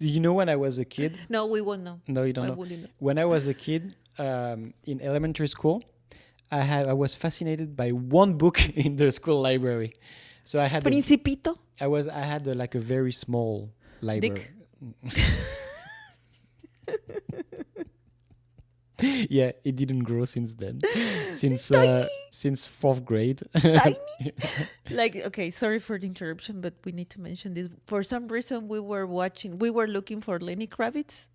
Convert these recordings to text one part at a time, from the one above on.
You know, when I was a kid. No, we won't know. No, you don't I know. wouldn't know. When I was a kid, in elementary school, I was fascinated by one book in the school library. So I had Principito. I had like a very small library. Yeah, it didn't grow since then. Since fourth grade. Tiny. Like, okay, sorry for the interruption, but we need to mention this. For some reason, we were looking for Lenny Kravitz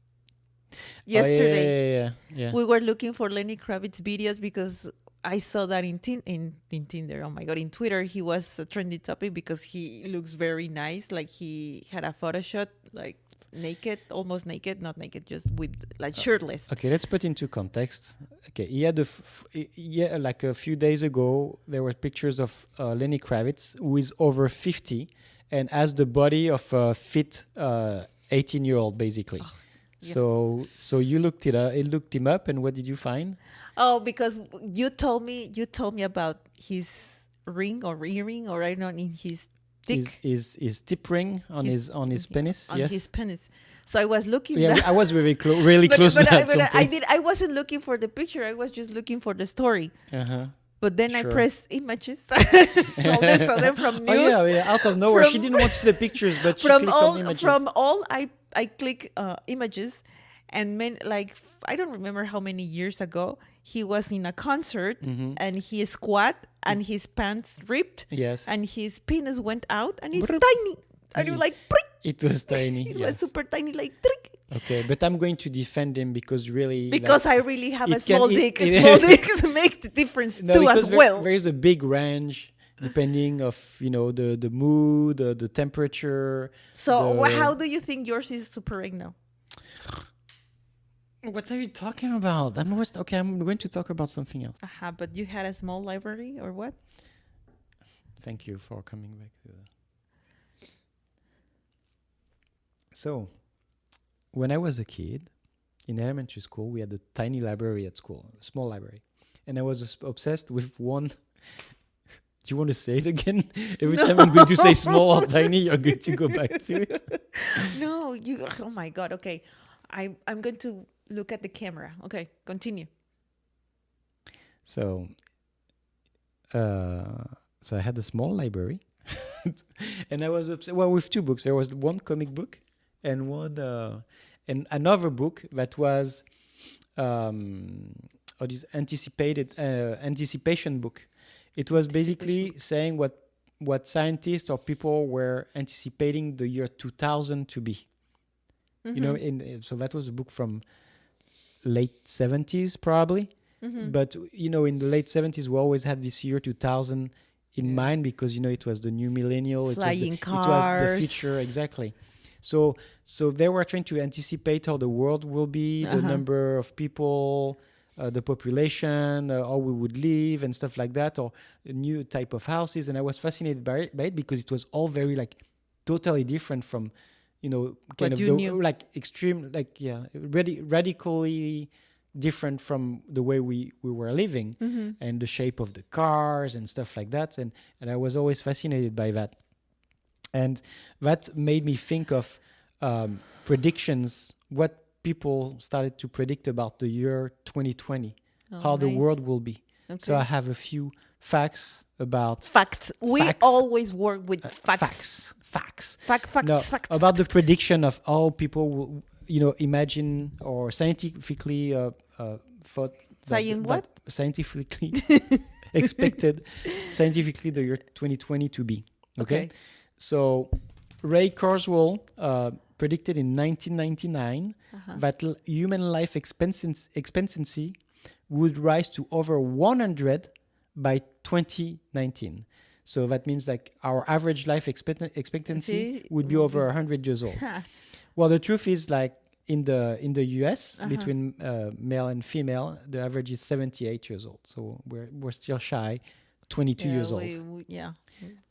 yesterday. Yeah. We were looking for Lenny Kravitz videos because I saw that in Tinder. Oh my God, in Twitter, he was a trendy topic because he looks very nice. Like he had a photo shot, like naked, almost naked, not naked, just with like shirtless. Okay, let's put into context. Okay, he had like a few days ago, there were pictures of Lenny Kravitz, who is over 50 and has the body of a fit 18-year-old, basically. Oh, yeah. So you looked him up, and what did you find? Oh, because you told me about his ring or earring, or I don't know, in his dick. His tip ring on his penis. On yes. his penis. So I was looking. Yeah, I was really close to that. I wasn't looking for the picture. I was just looking for the story. But then I pressed images. All this, so then from news. Oh yeah, out of nowhere. She didn't want to see the pictures, but she clicked on images. From all, I click images, and like I don't remember how many years ago he was in a concert, and he squat and his pants ripped. Yes. And his penis went out, and it's tiny. And you're like, prick. It was tiny. It was super tiny, like trick. Okay, but I'm going to defend him because I really have a small dick. Small dicks make the difference too as well. There is a big range depending of the mood, the temperature. So how do you think yours is super egg now? What are you talking about? I'm going to talk about something else. But you had a small library or what? Thank you for coming back to that. So, when I was a kid, in elementary school, we had a tiny library at school, a small library. And I was obsessed with one. Do you want to say it again? Every time I'm going to say small or tiny, you're going to go back to it. No, oh my God. Okay. I'm going to look at the camera. Okay, continue. So I had a small library. And I was obsessed, with two books. There was one comic book and one and another book that was anticipation book. It was basically saying what scientists or people were anticipating the year 2000 to be. So that was a book from late 70s probably. But in the late 70s we always had this year 2000 in mind because it was the new millennial. Flying cars. It was the future, exactly. So they were trying to anticipate how the world will be, the number of people, the population, how we would live and stuff like that, or a new type of houses. And I was fascinated by it because it was all very totally different from, extreme, radically different from the way we were living and the shape of the cars and stuff like that. And I was always fascinated by that. And that made me think of predictions, what people started to predict about the year 2020, how the world will be. Okay. So I have a few facts about... Facts. We always work with facts. Facts. Facts. About the prediction of how people will, imagine or scientifically thought... Saying what? Scientifically expected scientifically the year 2020 to be. Okay. So Ray Kurzweil predicted in 1999 that human life expectancy would rise to over 100 by 2019. So that means our average life expectancy would be over 100 years old. Well, the truth is in the US, between male and female, the average is 78 years old. So we're still shy. 22 years old.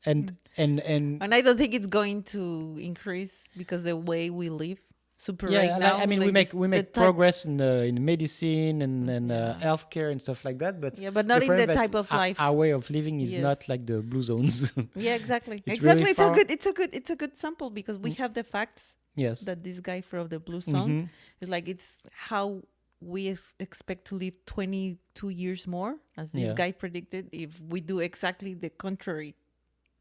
And I don't think it's going to increase because the way we live right now. I mean, we make progress in medicine and healthcare and stuff like that, but not in the type of life. Our way of living is not like the blue zones. Yeah, exactly. It's exactly. Really it's a good sample because we have the facts Yes. that this guy from the Blue Song, it's like it's how we expect to live 22 years more, as this guy predicted, if we do exactly the contrary,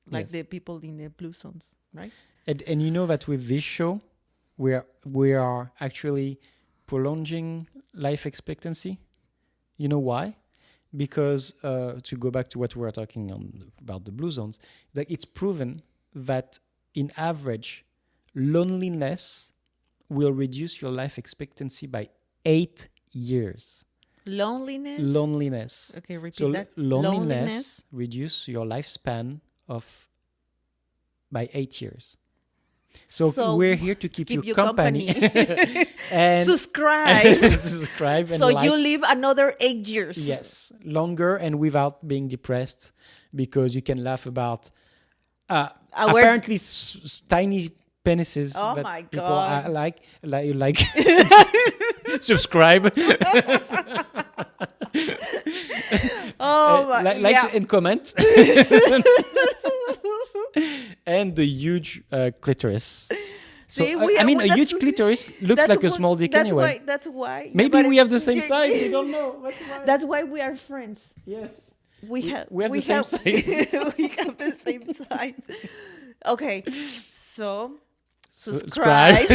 like the people in the Blue Zones, right? And you know that with this show, we are actually prolonging life expectancy. You know why? Because to go back to what we were talking about the Blue Zones, that it's proven that in average, loneliness will reduce your life expectancy by 8 years. Loneliness. Okay, repeat so that. Loneliness reduce your lifespan by 8 years. So we're here to keep you company. And subscribe. And so you live another 8 years. Yes, longer and without being depressed, because you can laugh about apparently tiny penises that my people God. like subscribe. Like and comment. And the huge clitoris. So See, a huge clitoris looks like a small dick anyway. That's why. Maybe we have the same size. We don't know. That's why. That's why we are friends. Yes. We have the same size. We have the same size. Okay, so subscribe.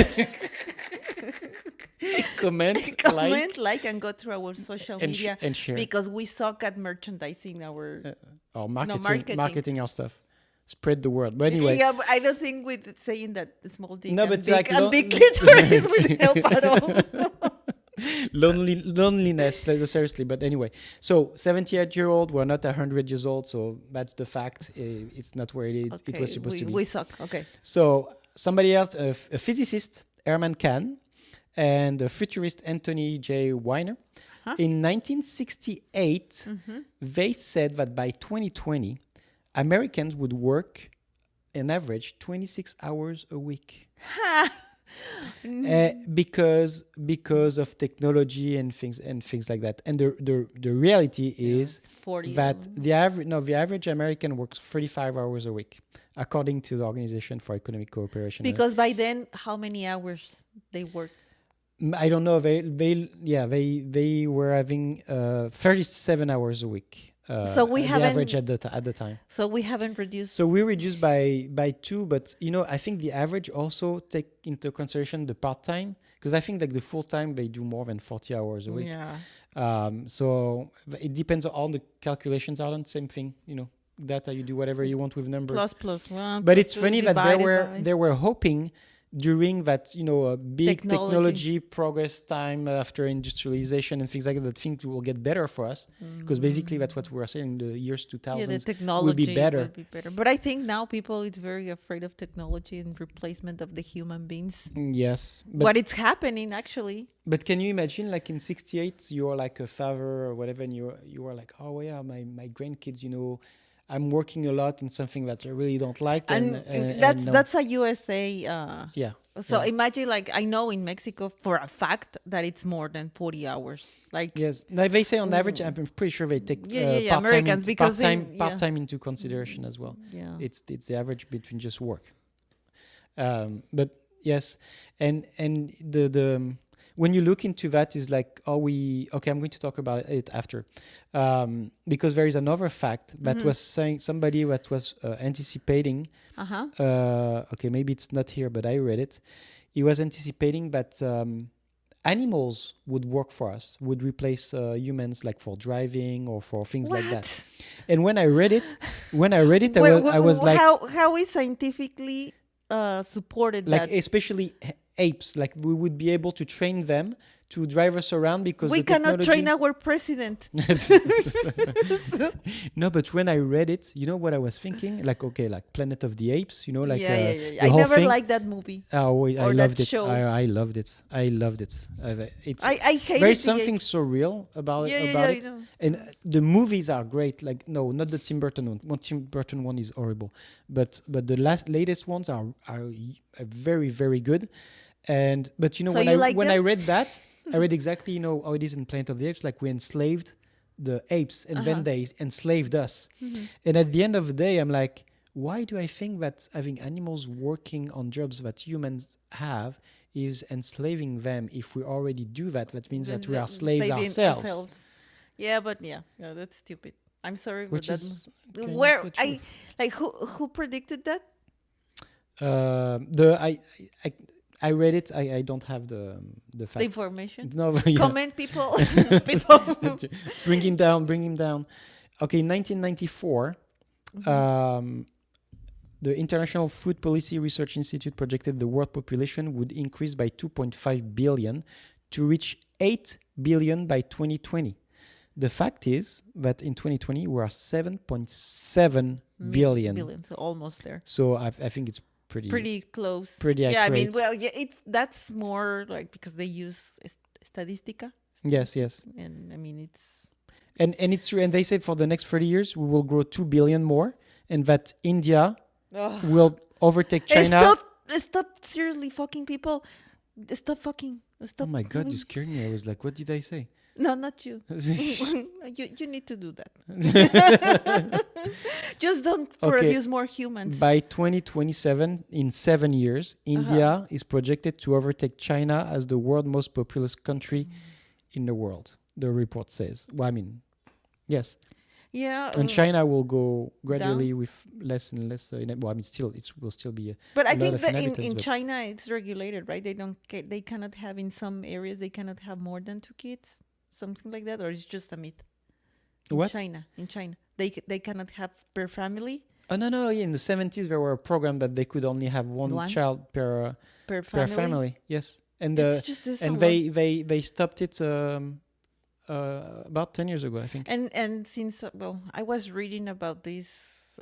comment, like, and go through our social media and share, because we suck at merchandising our marketing our stuff. Spread the word. But anyway, yeah, but I don't think with saying that small dick no, but big clitoris would help at all. Loneliness, seriously. But anyway, so 78-year-old, we're not 100 years old, so that's the fact. It's not where it was supposed to be. We suck. Okay. So somebody else, a physicist, Herman Kahn, and a futurist, Anthony J. Weiner, in 1968, they said that by 2020, Americans would work an average 26 hours a week. Because of technology and things like that. And the reality is that the average American works 35 hours a week, according to the Organization for Economic Cooperation. Because by then, how many hours they work? I don't know. They were having 37 hours a week. So we haven't the average at the time. So we haven't reduced. So we reduced by 2, but I think the average also take into consideration the part time, because I think like the full time they do more than 40 hours a week. Yeah. So it depends on all the calculations are on the same thing. Data, you do whatever you want with numbers. Plus one. But it's funny that they were hoping during that big technology progress time after industrialization and things like that things will get better for us, because basically that's what we were saying, the years 2000 the technology will be better. But I think now people is very afraid of technology and replacement of the human beings. Yes, but it's happening actually. But can you imagine, like in 68 you are like a father or whatever, and you are like, oh yeah, my grandkids, I'm working a lot in something that I really don't like, and that's a USA. Yeah. So imagine, like, I know in Mexico for a fact that it's more than 40 hours. Like, yes, now they say on average. I'm pretty sure they take Americans because part-time into consideration as well. Yeah, it's the average between just work. But yes, and the when you look into that, is like, I'm going to talk about it after, because there is another fact that was saying, somebody that was anticipating. Maybe it's not here, but I read it. He was anticipating that animals would work for us, would replace humans, like for driving or for things like that. And when I read it, I was like, how is scientifically supported, like, that? Especially apes, like we would be able to train them to drive us around, because we cannot train our president. No, but when I read it, you know what I was thinking? Like, okay, like Planet of the Apes, like I never liked that movie. Oh, I loved it. Show. I loved it. I hated there's something surreal about it. I know. And the movies are great. Like, no, not the Tim Burton one. The Tim Burton one is horrible, but the latest ones are very, very good. But so when I read that, I read exactly how it is in Planet of the Apes. Like, we enslaved the apes, and then they enslaved us. And at the end of the day, I'm like, why do I think that having animals working on jobs that humans have is enslaving them? If we already do that, that means that we are slaves ourselves. Yeah, but yeah, that's stupid. I'm sorry, Which but is that kind where of the I truth. like who predicted that? The I read it. I don't have the The fact. information. No, yeah. Comment, people. People. Bring him down. Okay, 1994. The International Food Policy Research Institute projected the world population would increase by 2.5 billion to reach 8 billion by 2020. The fact is that in 2020 we are 7.7 billion. So almost there. So I think it's pretty close. Pretty accurate. Yeah, I mean, well, yeah, that's more like because they use Statistica. Yes. And I mean, it's and it's true. And they said for the next 30 years we will grow 2 billion more, and that India will overtake China. Stop! Seriously, fucking people! Stop fucking! Stop! Oh my God, you scared me. I was like, what did I say? No, not you. You need to do that. Just don't produce more humans. By 2027, in 7 years, India is projected to overtake China as the world's most populous country in the world. The report says. Well, I mean, yes. Yeah. And China will go gradually down with less and less. Well, I mean, it will still be a. But I think that in China it's regulated, right? They cannot have in some areas they cannot have more than 2 kids, something like that, or it's just a myth. In China, they cannot have per family. Oh no! Yeah, in the 70s there were a program that they could only have one child per family. Yes, and they stopped it. About 10 years ago, I think. And since I was reading about this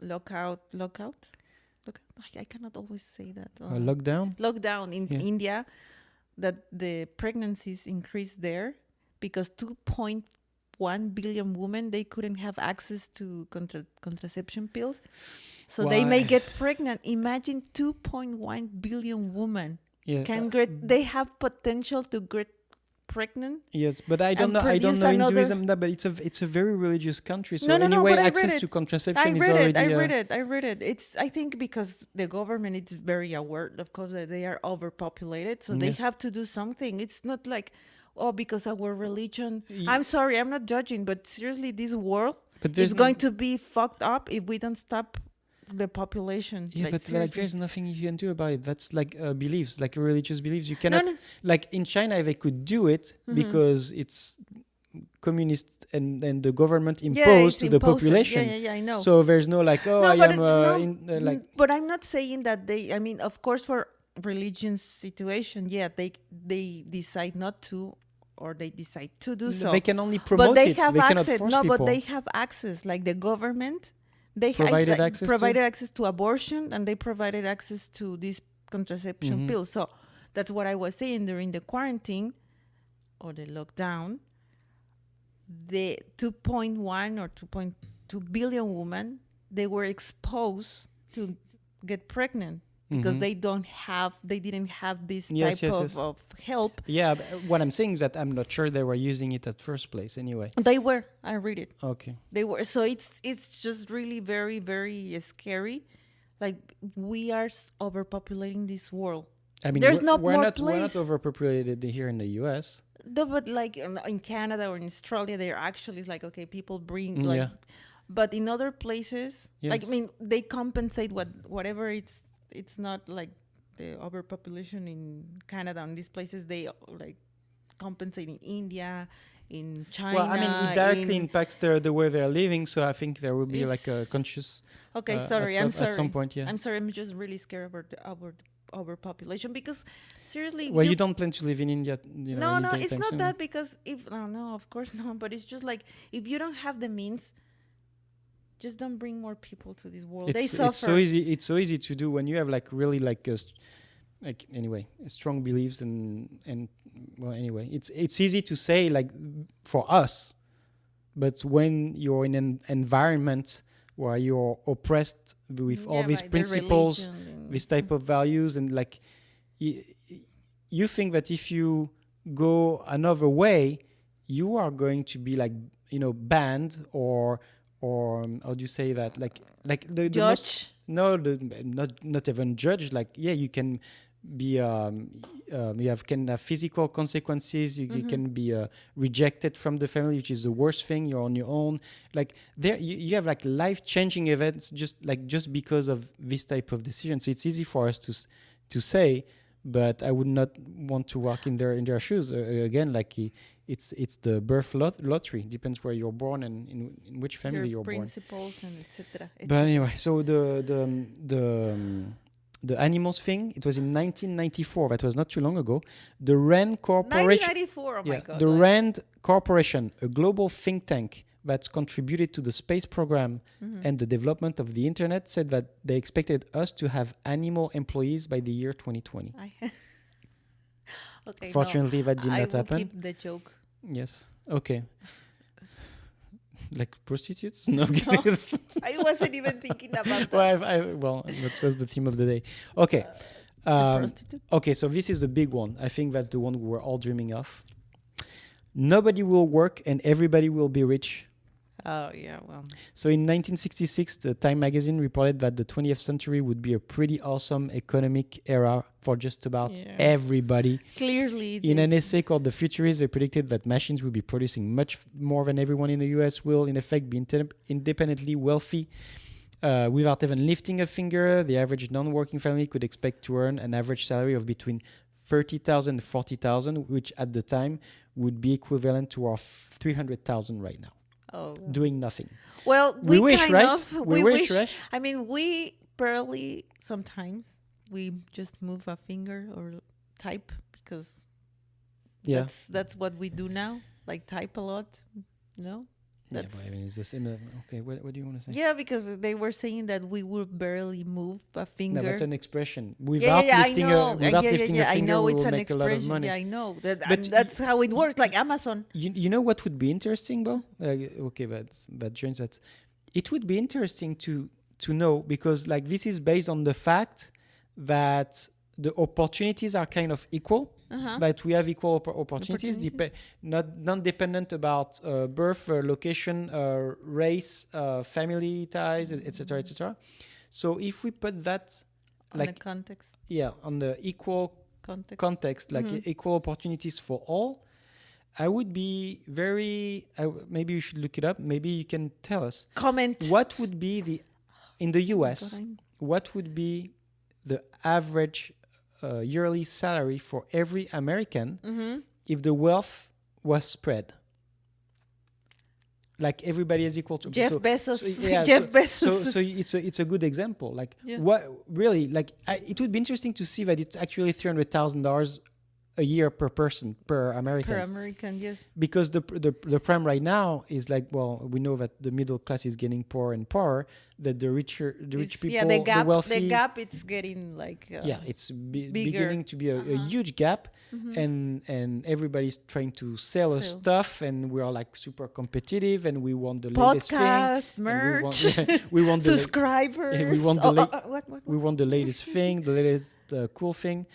lockout. I cannot always say that. Lockdown in India, that the pregnancies increased there because 2.1 billion women they couldn't have access to contraception pills, so they may get pregnant. Imagine 2.1 billion women they have potential to get pregnant. Yes, but I don't know Hinduism, but it's a very religious country. So anyway, access to contraception is already. I read it. I think because the government is very aware, of course, that they are overpopulated, so they have to do something. It's not like because our religion. I'm sorry, I'm not judging, but seriously, this world is going to be fucked up if we don't stop the population. Yeah, but there's nothing you can do about it. That's like beliefs, like religious beliefs. You cannot like in China they could do it because it's communist and the government imposed to the population. Yeah, I know. So there's no like But I'm not saying that they. I mean, of course, for religion situation, they decide not to. Or they decide to do so. They can only promote but they it. Have they access. Cannot force people. But they have access. Like the government, they provided access to abortion, and they provided access to these contraception pills. So that's what I was saying during the quarantine or the lockdown. The 2.1 or 2.2 billion women, they were exposed to get pregnant. Because they didn't have this type of help. Yeah, what I'm saying is that I'm not sure they were using it at first place anyway. They were. I read it. Okay. They were. So it's just really very, very scary. Like we are overpopulating this world. I mean, there's we're not overpopulated here in the US. No, but like in Canada or in Australia, they're actually like, okay, people bring but in other places, like I mean, they compensate whatever it's not like the overpopulation in Canada and these places they like compensate in India, in China. Well, I mean, it directly impacts the way they're living, so I think there will be like a conscious. Okay, sorry, I'm sorry. At some point, I'm sorry, I'm just really scared about the overpopulation because seriously. Well, you don't plan to live in India, No, it's not that because no, of course not. But it's just like if you don't have the means. Just don't bring more people to this world. They suffer. It's so easy to do when you have like really strong beliefs and well anyway it's easy to say like for us, but when you're in an environment where you're oppressed with all these principles, this type of values, and like you think that if you go another way, you are going to be like banned or or how do you say that? Like the Judge. not even judge. Like you can be can have physical consequences. You can be rejected from the family, which is the worst thing. You're on your own. Like there, you have like life-changing events just because of this type of decision. So it's easy for us to say, but I would not want to walk in their shoes again. Like it's the birth lottery. Depends where you're born and in which family you're born. Principles and etc. But anyway, so the animals thing, it was in 1994. That was not too long ago. The RAND Corporation. 1994. Oh my God. The RAND Corporation, a global think tank that's contributed to the space program and the development of the internet, said that they expected us to have animal employees by the year 2020. Okay. Fortunately, that did not happen. I will keep the joke. Yes. Okay. Like prostitutes? No. I wasn't even thinking about that. Well, that was the theme of the day. Okay. Okay, so this is the big one. I think that's the one we were all dreaming of. Nobody will work and everybody will be rich. Oh, yeah, well. So in 1966, the Time magazine reported that the 20th century would be a pretty awesome economic era for just about everybody. Clearly. In an essay called The Futurists, they predicted that machines will be producing much more than everyone in the US will, in effect, be independently wealthy. Without even lifting a finger, the average non-working family could expect to earn an average salary of between $30,000 and $40,000, which at the time would be equivalent to our $300,000 right now. Oh. Doing nothing. Well, we wish, kind right? of. We wish, right? I mean, we barely sometimes we just move a finger or type because that's what we do now. Like type a lot, no? But I mean, it's the same. Okay, what do you want to say? Yeah, because they were saying that we would barely move a finger. No, that's an expression. Without lifting a finger, I know we it's will an make a lot of expression. money. Yeah, I know. That's how it works, like Amazon. You know what would be interesting, though? Okay, but James, that it would be interesting to know, because like this is based on the fact that the opportunities are kind of equal. That we have equal opportunities, not dependent about birth, location, race, family ties, etc., etc. So if we put that on the context, on the equal context, like equal opportunities for all, I would be very. Maybe you should look it up. Maybe you can tell us. Comment. What would be in the US? What would be the average yearly salary for every American if the wealth was spread? Like everybody is equal to Jeff Bezos. So it's a good example. Like what really? Like it would be interesting to see that it's actually $300,000 a year per person per American. Per American, yes. Because the prime right now is like, well, we know that the middle class is getting poorer and poorer. That the rich people, the wealthy, the gap, it's getting like it's beginning to be a huge gap, and everybody's trying to sell us stuff, and we are like super competitive, and we want the latest podcast, thing, merch, we want the subscribers, we want the latest thing, the latest cool thing.